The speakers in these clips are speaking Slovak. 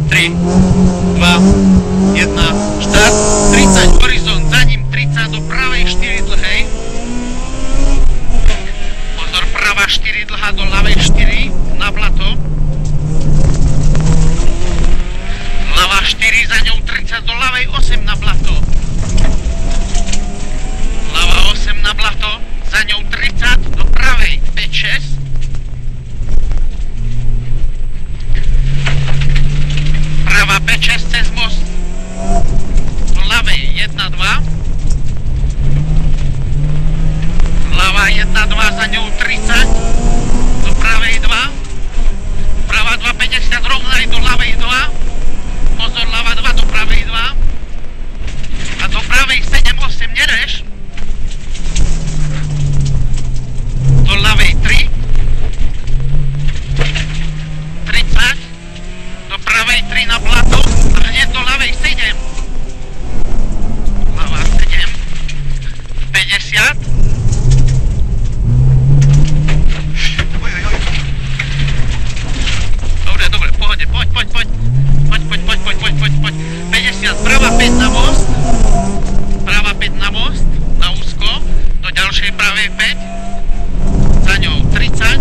3, 2, 1, štart, 30, horizont, za ním 30 do pravej, 4 dlhej. Pozor, pravá 4 dlhá do ľavej 4, na blato. Ľavá 4, za ňou 30 do ľavej 8 na blato. Ľavá 8 na blato, za ňou 30 do pravej 5, 6. Pravá 5, 6 cez most. Do ľavej 1, 2. Ľavá 1, 2, za ňou 30. Do pravej 2. Pravá 2, 50, rovnaj do ľavej 2. Pozor, ľavá 2 do pravej 2. A do pravej 7, 8 nereš. Do ľavej 3. 30. Do pravej 3 na blato a hneď do ľavej 7. Ľavá 7. 50. Dobre, v pohode, poď. 50, pravá 5 na most. Pravá 5 na most, na úzko. Do ďalšej pravej 5. Za ňou 30.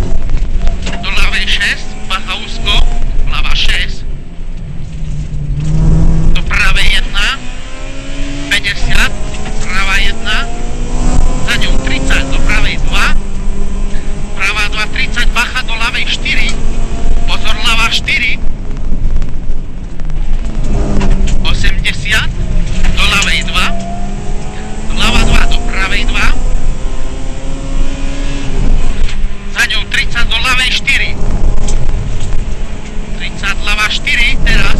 Do ľavej 6, bacha úzko. Ľavá 6. Do pravej 1. 50. Pravá 1. Za ňou 30. Do pravej 2. Pravá 2, 30. Bacha do ľavej 4. Pozor, ľavá 4. 80. Do ľavej 2. Ľavá 2 do pravej 2. Za ňou 30 do ľavej 4. 30, ľavá 4, teraz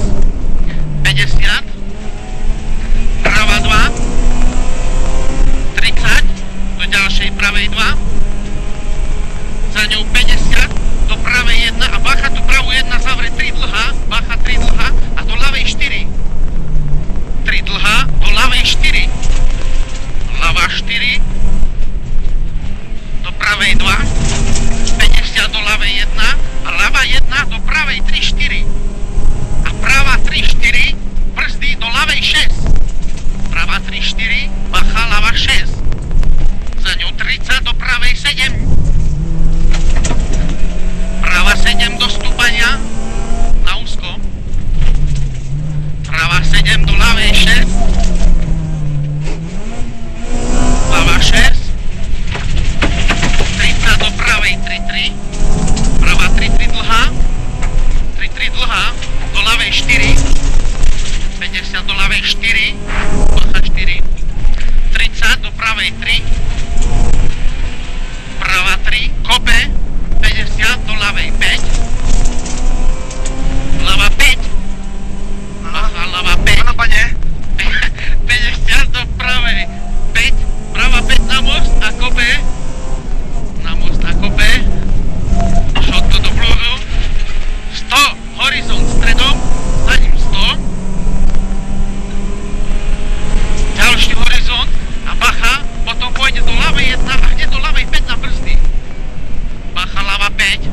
50, pravá 2, 30, do ďalšej pravej 2, za ňou 50, do pravej 1 a bacha tú pravú 1 zavre 3 dlhá, bacha 3 dlhá a do ľavej 4. 3 dlhá, do ľavej 4. Ľavá 4, do pravej 2, 50 do ľavej 1 a ľavá 1 do pravej 3, 4. A pravá 3, 4, brzdy do ľavej 6. Pravá 3, 4, bacha, ľavá 6. Za ňou 30 do pravej 7. Pravá 7 do stúpania, na úzko. Pravá 7 do ľavej 6. Ľavá 6. 30 do pravej 3, 3. Pravá 3, 3 dlhá. 3, 3 dlhá. Do ľavej 4. 50 do ľavej 4. Bacha 4. 30 do pravej 3. Pravá 3. Kope. 50 do ľavej 5. Ľavá 5. Bacha, ľavá 5. Áno, pane. 50 do pravej 5. Pravá 5 na most a kope. Na most a kope. Šotko do blúdu. 100. Horizont stredom. Za ním 100. Ďalší horizont. A bacha. Potom pôjde do ľavej 1 a hneď do ľavej 5 na brzdy. Bacha, ľava 5.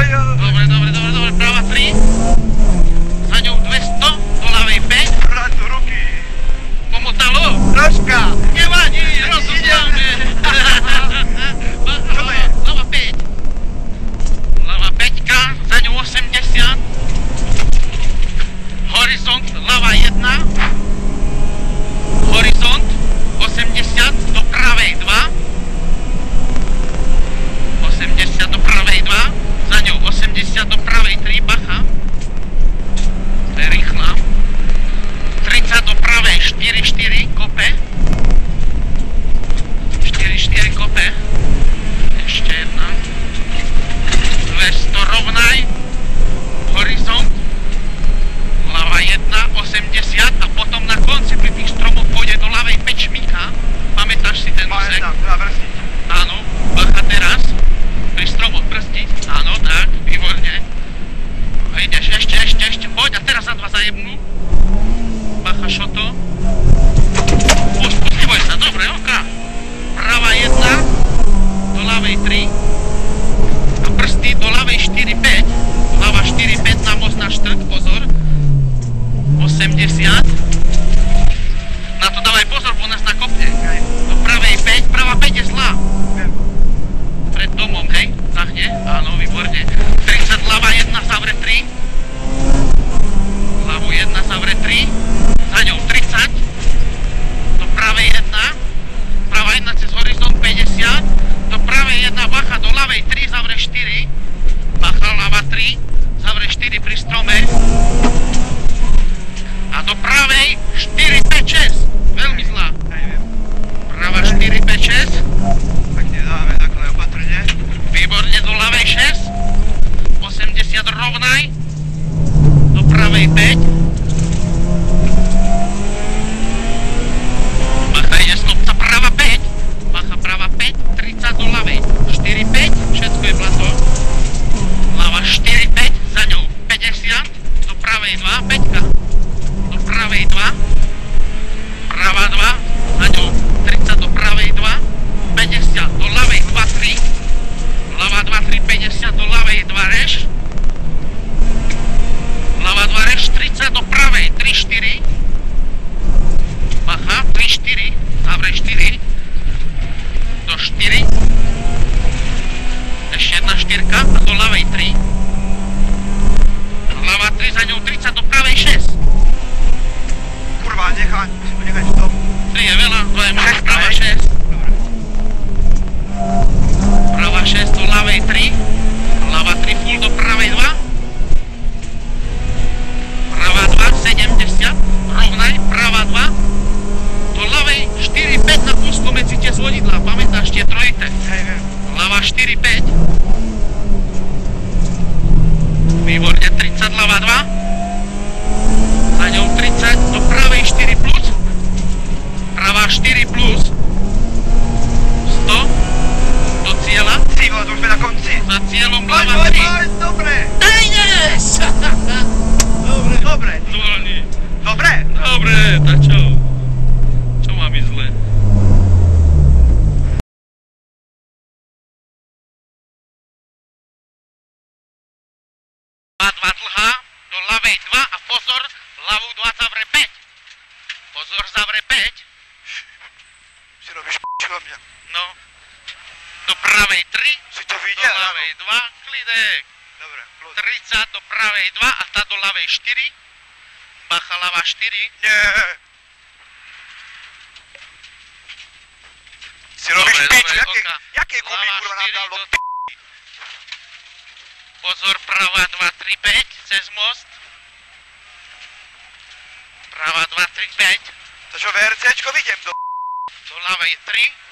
Dobre, práva 3. Za ňou 200, do ľavej 5. Vratu ruky. Pomotalo? Troška. Nevadí, rozuznáme. Čo to je? Ľava 5. Ľava 5, za ňou 80. Horizont, ľava 1. Horizont, 80, do pravej 2. 80 do pravej 2. Za ňou 80 do pravej 3, bacha. To je rýchla. 30 do pravej 4, kope. 4, kope. Ešte jedna. 200 rovnaj. Horizont. Ľava 1, 80 a potom na konci pri tých stromoch pôjde do ľavej 5 šmíka. Pamätáš si ten úsek? Pamätám, treba brzdiť. Áno, bacha teraz. Pri stromoch brzdiť. Áno, tak, výborne. A ideš ešte, poď a teraz za 2 zajebnú. Bacha šoto. Pust, neboj sa, dobre, oka. Prava 1, do ľavej 3 a prsty do ľavej 4, 5. Ľava 4, 5 na most na štrk, pozor. 80. Na to dávaj pozor, bo nás nakopne. Do pravej 5, prava 5 je zlá. Pred domom, hej, zahne, áno, výborne. 30, ľava 1, zavre 3. Ľavu 1, zavre 3. Za ňou 30. Do pravej 1. Prava 1 cez horizont 50. Do pravej 1, bacha, do ľavej 3, zavre 4. Bacha, ľava 3, zavre 4 pri strome. A do pravej 4, 5, 6. Veľmi zlá. Prava 4, 5, 6. Tak nedáme takhle opatrne. Výborne, do ľavej 6. 80 rovnaj. Do pravej 5. Bacha ide z kopca prava 5. Bacha prava 5. 30 do ľavej. 4, 5. Všetko je blato. Ľava 4, 5. Za ňou 50. Do pravej 2. 5. Do pravej 2. Prava 2. Za ňou 30 do pravej 2. 50 do ľavej 2, 3. Ľava 2, 3, 50 do ľavej 2 reš. Ľava 2 reš, 30 do pravej 3, 4. Bacha, 3, 4. Zavre 4. Do 4. Ešte jedna 4 a do ľavej 3. Ľava 3, za ňou 30 do pravej 6. Kurva, nechaj stop. 3 je veľa, 2 je málo, prava 6. Prava 6 do ľavej 3. Ľava 3 full do pravej 2. Prava 2, 70. Rovnaj, prava 2. Do ľavej 4, 5 na pusko medzi tie zvodidlá. Pamätáš tie trojité? Hej, viem. Ľava 4, 5. Výborne, 30, ľava 2. Za ňou 30, do pravej 4 plus. Prava 4 plus. 100. Do cieľa. Ty vole, to už sme na konci. Za cieľom Poď, ľava 3. dobre. Dajnes! Dobre. Zvolni. Dobre. Dobre, tak čo? Čo mám ísť zle? Dva dlhá, do ľavej 2 a pozor, ľavú 2 zavre 5. Pozor, zavre 5. Si robíš p***o mňa. No. Do pravej 3. Si to Do videl? ľavej 2, klidek. Dobre, plus. 30 do pravej 2 a tá do ľavej 4. Bacha, ľava 4. Nie. Si robíš pič, jaké gumy kurva nám dal do p***. Pozor, prava 2, 3, 5, cez most. Prava 2, 3, 5. To čo, VRCčko vidím do p***. Do ľavej 3.